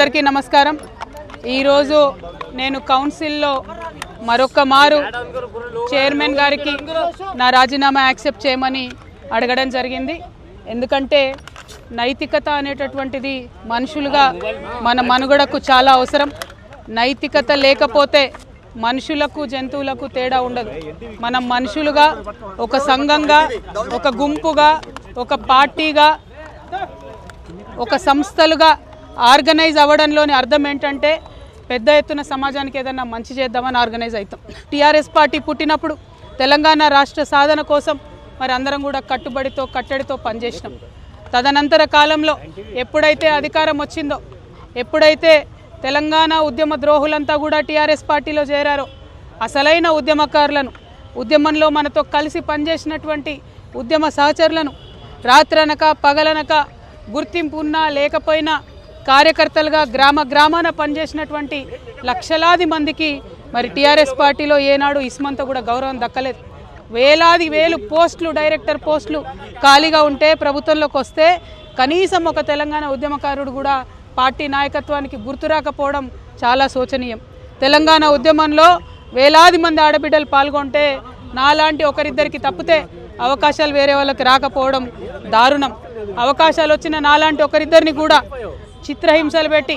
అందరికీ నమస్కారం। ఈరోజు నేను కౌన్సిల్లో మరొక మారు చైర్మన్ గారికి నా రాజీనామా యాక్సెప్ట్ చేయమని అడగడం జరిగింది। ఎందుకంటే నైతికత అనేటటువంటిది మనుషులుగా మన మనుగడకు చాలా అవసరం। నైతికత లేకపోతే మనుషులకు జంతువులకు తేడా ఉండదు। మనం మనుషులుగా ఒక సంఘంగా ఒక గుంపుగా ఒక పార్టీగా ఒక సంస్థలుగా ఆర్గనైజ్ అవ్వడంలోని అర్థం ఏంటంటే పెద్ద ఎత్తున సమాజానికి ఏదైనా మంచి చేద్దామని ఆర్గనైజ్ అవుతాం। టీఆర్ఎస్ పార్టీ పుట్టినప్పుడు తెలంగాణ రాష్ట్ర సాధన కోసం మరి అందరం కూడా కట్టడితో పనిచేసినాం। తదనంతర కాలంలో ఎప్పుడైతే అధికారం వచ్చిందో ఎప్పుడైతే తెలంగాణ ఉద్యమ ద్రోహులంతా కూడా టీఆర్ఎస్ పార్టీలో చేరారో అసలైన ఉద్యమకారులను ఉద్యమంలో మనతో కలిసి పనిచేసినటువంటి ఉద్యమ సహచరులను రాత్రనక పగలనక గుర్తింపు ఉన్నా లేకపోయినా కార్యకర్తలుగా గ్రామాన పనిచేసినటువంటి లక్షలాది మందికి మరి టీఆర్ఎస్ పార్టీలో ఏనాడు ఇస్మంత కూడా గౌరవం దక్కలేదు। వేలు పోస్టులు డైరెక్టర్ పోస్టులు ఖాళీగా ఉంటే ప్రభుత్వంలోకి వస్తే కనీసం ఒక తెలంగాణ ఉద్యమకారుడు కూడా పార్టీ నాయకత్వానికి గుర్తు రాకపోవడం చాలా శోచనీయం। తెలంగాణ ఉద్యమంలో వేలాది మంది ఆడబిడ్డలు పాల్గొంటే నాలాంటి ఒకరిద్దరికి తప్పితే అవకాశాలు వేరే వాళ్ళకి రాకపోవడం దారుణం। అవకాశాలు వచ్చిన నాలాంటి ఒకరిద్దరిని కూడా చిత్రహింసలు పెట్టి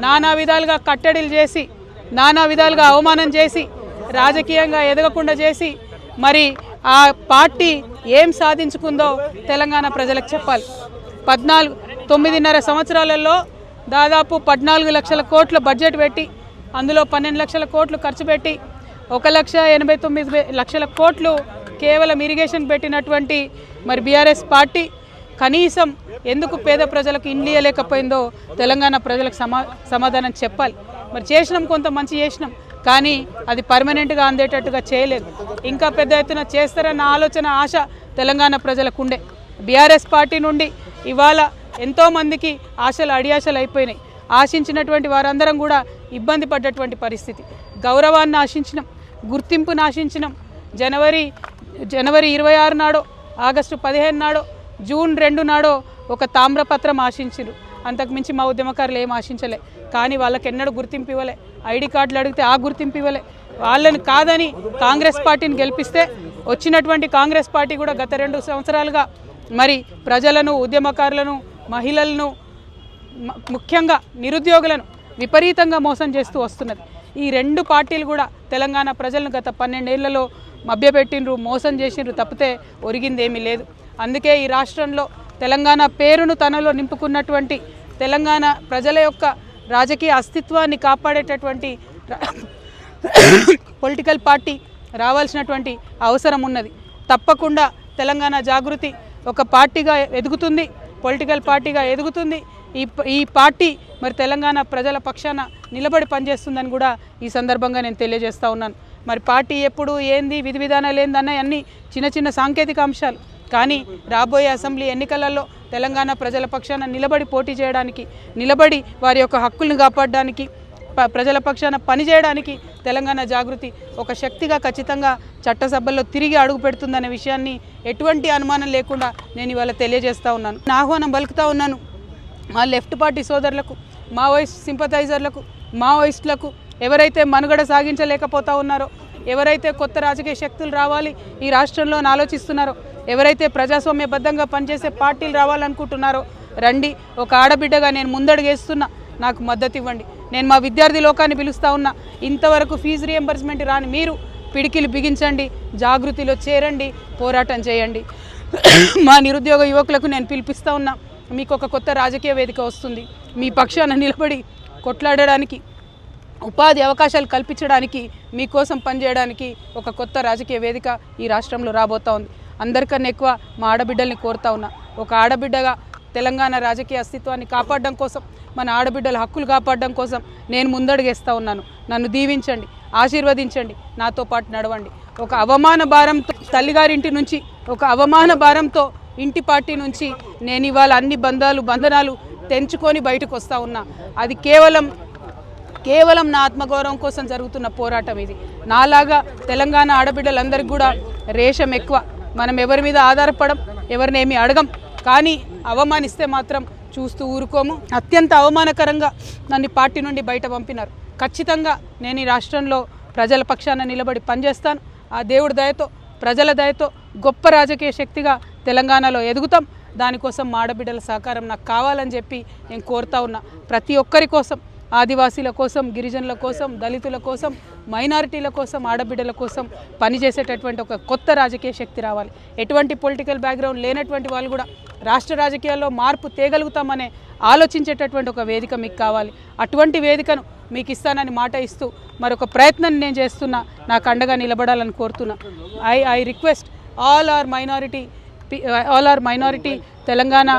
నానా విధాలుగా కట్టడిలు చేసి నానా విధాలుగా అవమానం చేసి రాజకీయంగా ఎదగకుండా చేసి మరి ఆ పార్టీ ఏం సాధించుకుందో తెలంగాణ ప్రజలకు చెప్పాలి। 9.5 సంవత్సరాలలో దాదాపు 14 లక్షల కోట్ల బడ్జెట్ పెట్టి అందులో 12 లక్షల కోట్లు ఖర్చు పెట్టి 1,89,00,000 కోట్లు కేవలం ఇరిగేషన్ పెట్టినటువంటి మరి బీఆర్ఎస్ పార్టీ కనీసం ఎందుకు పేద ప్రజలకు ఇండ్లు ఇవ్వలేకపోయిందో తెలంగాణ ప్రజలకు సమాధానం చెప్పాలి। మరి చేసినాం, కొంత మంచి చేసినాం, కానీ అది పర్మనెంట్గా అందేటట్టుగా చేయలేదు। ఇంకా పెద్ద ఎత్తున చేస్తారన్న ఆలోచన ఆశ తెలంగాణ ప్రజలకు ఉండే। బీఆర్ఎస్ పార్టీ నుండి ఇవాళ ఎంతోమందికి ఆశలు అడియాశలు అయిపోయినాయి। ఆశించినటువంటి వారందరం కూడా ఇబ్బంది పడ్డటువంటి పరిస్థితి। గౌరవాన్ని ఆశించినాం, గుర్తింపును ఆశించినాం। జనవరి 26 నాడో ఆగస్టు 15 నాడో జూన్ 2 నాడో ఒక తామ్రపత్రం ఆశించారు, అంతకుమించి మా ఉద్యమకారులు ఏం ఆశించలే। కానీ వాళ్ళకి ఎన్నడూ గుర్తింపు ఇవ్వలే, ఐడి కార్డులు అడిగితే ఆ గుర్తింపు ఇవ్వలే। వాళ్ళని కాదని కాంగ్రెస్ పార్టీని గెలిపిస్తే వచ్చినటువంటి కాంగ్రెస్ పార్టీ కూడా గత 2 సంవత్సరాలుగా మరి ప్రజలను ఉద్యమకారులను మహిళలను ముఖ్యంగా నిరుద్యోగులను విపరీతంగా మోసం చేస్తూ వస్తున్నది। ఈ 2 పార్టీలు కూడా తెలంగాణ ప్రజలను గత 12 ఏళ్లలో మభ్యపెట్టిండ్రు, మోసం చేసిండ్రు తప్పితే ఒరిగిందేమీ లేదు। అందుకే ఈ రాష్ట్రంలో తెలంగాణ పేరును తనలో నింపుకున్నటువంటి తెలంగాణ ప్రజల యొక్క రాజకీయ అస్తిత్వాన్ని కాపాడేటటువంటి పొలిటికల్ పార్టీ రావాల్సినటువంటి అవసరం ఉన్నది। తప్పకుండా తెలంగాణ జాగృతి ఒక పార్టీగా ఎదుగుతుంది, పొలిటికల్ పార్టీగా ఎదుగుతుంది। ఈ పార్టీ మరి తెలంగాణ ప్రజల పక్షాన నిలబడి పనిచేస్తుందని కూడా ఈ సందర్భంగా నేను తెలియజేస్తూ ఉన్నాను। మరి పార్టీ ఎప్పుడు ఏంది విధి విధానాలు ఏందన్న అన్ని చిన్న సాంకేతిక అంశాలు, కానీ రాబోయే అసెంబ్లీ ఎన్నికలలో తెలంగాణ ప్రజల పక్షాన నిలబడి పోటీ చేయడానికి, నిలబడి వారి యొక్క హక్కులను కాపాడడానికి, ప్రజల పక్షాన పనిచేయడానికి తెలంగాణ జాగృతి ఒక శక్తిగా ఖచ్చితంగా చట్టసభల్లో తిరిగి అడుగు పెడుతుందనే విషయాన్ని ఎటువంటి అనుమానం లేకుండా నేను ఇవాళ తెలియజేస్తూ ఉన్నాను। నా ఆహ్వానం పలుకుతూ ఉన్నాను మా లెఫ్ట్ పార్టీ సోదరులకు, మావోయిస్ట్ సింపథైజర్లకు, మావోయిస్టులకు, ఎవరైతే మనుగడ సాగించలేకపోతూ ఉన్నారో, ఎవరైతే కొత్త రాజకీయ శక్తులు రావాలి ఈ రాష్ట్రంలో ఆలోచిస్తున్నారో, ఎవరైతే ప్రజాస్వామ్యబద్ధంగా పనిచేసే పార్టీలు రావాలనుకుంటున్నారో రండి, ఒక ఆడబిడ్డగా నేను ముందడుగేస్తున్నా, నాకు మద్దతు ఇవ్వండి। నేను మా విద్యార్థి లోకాన్ని పిలుస్తూ ఉన్నా, ఇంతవరకు ఫీజు రియంబర్స్మెంట్ రాని మీరు పిడికిలు బిగించండి, జాగృతిలో చేరండి, పోరాటం చేయండి। మా నిరుద్యోగ యువకులకు నేను పిలిపిస్తూ ఉన్నా, మీకు ఒక కొత్త రాజకీయ వేదిక వస్తుంది, మీ పక్షాన నిలబడి కొట్లాడడానికి, ఉపాధి అవకాశాలు కల్పించడానికి, మీకోసం పనిచేయడానికి ఒక కొత్త రాజకీయ వేదిక ఈ రాష్ట్రంలో రాబోతూ ఉంది। అందరికన్నా ఎక్కువ మా ఆడబిడ్డల్ని కోరుతా ఉన్నా, ఒక ఆడబిడ్డగా తెలంగాణ రాజకీయ అస్తిత్వాన్ని కాపాడడం కోసం, మన ఆడబిడ్డల హక్కులు కాపాడడం కోసం నేను ముందడుగేస్తూ ఉన్నాను। నన్ను దీవించండి, ఆశీర్వదించండి, నాతో పాటు నడవండి। ఒక అవమాన భారంతో తల్లిగారింటి నుంచి, ఒక అవమాన భారంతో ఇంటి పార్టీ నుంచి నేను ఇవాళ అన్ని బంధనాలు తెంచుకొని బయటకు వస్తూ ఉన్నా। అది కేవలం నా ఆత్మగౌరవం కోసం జరుగుతున్న పోరాటం ఇది। నాలాగా తెలంగాణ ఆడబిడ్డలందరికీ కూడా రేషం ఎక్కువ, మనం ఎవరి మీద ఆధారపడం, ఎవరినేమి అడగం, కానీ అవమానిస్తే మాత్రం చూస్తూ ఊరుకోము. అత్యంత అవమానకరంగా నన్ను పార్టీ నుండి బయట పంపినారు. ఖచ్చితంగా నేను ఈ రాష్ట్రంలో ప్రజల పక్షాన నిలబడి పనిచేస్తాను. ఆ దేవుడి దయతో, ప్రజల దయతో గొప్ప రాజకీయ శక్తిగా తెలంగాణలో ఎదుగుతాం. దానికోసం మా ఆడబిడ్డల సహకారం నాకు కావాలని చెప్పి నేను కోరుతా ఉన్నా. ప్రతి ఒక్కరి కోసం, ఆదివాసీల కోసం, గిరిజనుల కోసం, దళితుల కోసం, మైనారిటీల కోసం, ఆడబిడ్డల కోసం పనిచేసేటటువంటి ఒక కొత్త రాజకీయ శక్తి రావాలి. ఎటువంటి పొలిటికల్ బ్యాక్గ్రౌండ్ లేనటువంటి వాళ్ళు కూడా రాష్ట్ర రాజకీయాల్లో మార్పు తేగలుగుతామనే ఆలోచించేటటువంటి ఒక వేదిక మీకు కావాలి. అటువంటి వేదికను మీకు ఇస్తానని మాట ఇస్తూ మరొక ప్రయత్నం నేను చేస్తున్నా. నాకు అండగా నిలబడాలని కోరుతున్నా. I request all our minority Telangana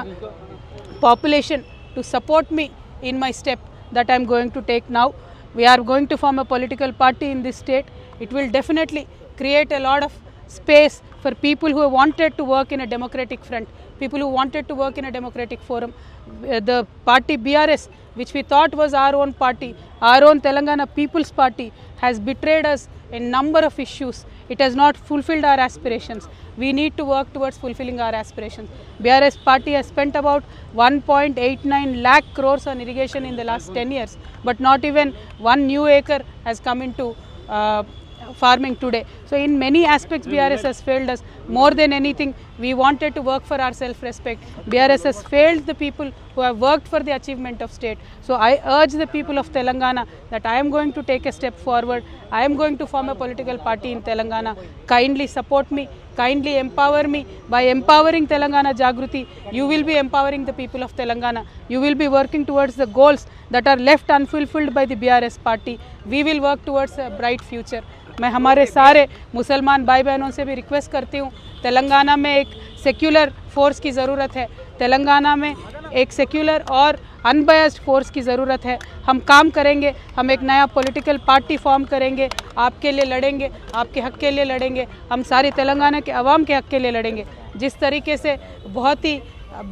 population to support me in my step that I am going to take now. We are going to form a political party in this state. It will definitely create a lot of space for people who wanted to work in a democratic front, people who wanted to work in a democratic forum. The party BRS, which we thought was our own party, our own Telangana People's Party, has betrayed us in number of issues. It has not fulfilled our aspirations. We need to work towards fulfilling our aspirations. BRS party has spent about 1.89 lakh crores on irrigation in the last 10 years, but not even one new acre has come into farming today. So in many aspects BRS has failed us. More than anything, we wanted to work for our self-respect. BRS has failed the people who have worked for the achievement of state. So I urge the people of Telangana that I am going to take a step forward. I am going to form a political party in Telangana. Kindly support me, kindly empower me. By empowering Telangana Jagruti, you will be empowering the people of Telangana. You will be working towards the goals that are left unfulfilled by the BRS party. We will work towards a bright future. मैं हमारे सारे मुसलमान भाई बहनों से भी request करती हूँ, तेलंगाना में एक सेक्युलर फोर्स की ज़रूरत है. तेलंगाना में एक सेक्युलर और अनबायस्ड फोर्स की ज़रूरत है. हम काम करेंगे, हम एक नया पॉलिटिकल पार्टी फॉर्म करेंगे, आपके लिए लड़ेंगे, आपके हक़ के लिए लड़ेंगे, हम सारी तेलंगाना के अवाम के हक़ के लिए लड़ेंगे. जिस तरीके से बहुत ही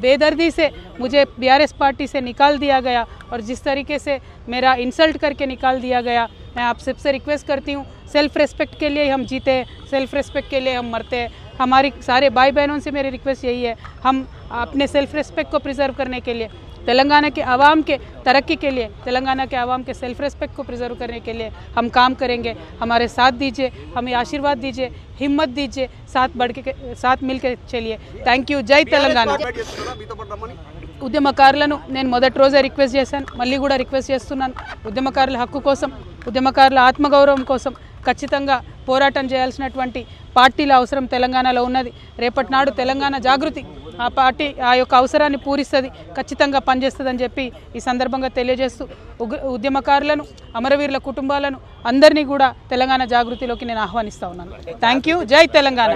बेदर्दी से मुझे BRS पार्टी से निकाल दिया गया और जिस तरीके से मेरा इंसल्ट करके निकाल दिया गया, मैं आप सबसे रिक्वेस्ट करती हूँ, सेल्फ रेस्पेक्ट के लिए हम जीते हैं, सेल्फ रेस्पेक्ट के लिए हम मरते हैं. हमारी सारे भाई बहनों से मेरी रिक्वेस्ट यही है, हम अपने सेल्फ रेस्पेक्ट को प्रिजर्व करने के लिए, तेलंगाना के आवाम के तरक्की के लिए, तेलंगाना के आवाम के सेल्फ रेस्पेक्ट को प्रिजर्व करने के लिए हम काम करेंगे. हमारे साथ दीजिए, हमें आशीर्वाद दीजिए, हिम्मत दीजिए, साथ मिल के चलिए. Thank you. जय तेलंगाना. ఉద్యమకారులను నేను మొదటి రోజే రిక్వెస్ట్ చేశాను, మళ్ళీ కూడా రిక్వెస్ట్ చేస్తున్నాను. ఉద్యమకారుల హక్కు కోసం, ఉద్యమకారుల ఆత్మగౌరవం కోసం ఖచ్చితంగా పోరాటం చేయాల్సినటువంటి పార్టీల అవసరం తెలంగాణలో ఉన్నది. రేపటి నాడు తెలంగాణ జాగృతి ఆ పార్టీ ఆ యొక్క అవసరాన్ని పూరిస్తుంది, ఖచ్చితంగా పనిచేస్తుందని చెప్పి ఈ సందర్భంగా తెలియజేస్తూ ఉద్యమకారులను, అమరవీరుల కుటుంబాలను అందరినీ కూడా తెలంగాణ జాగృతిలోకి నేను ఆహ్వానిస్తా ఉన్నాను. Thank you. జై తెలంగాణ.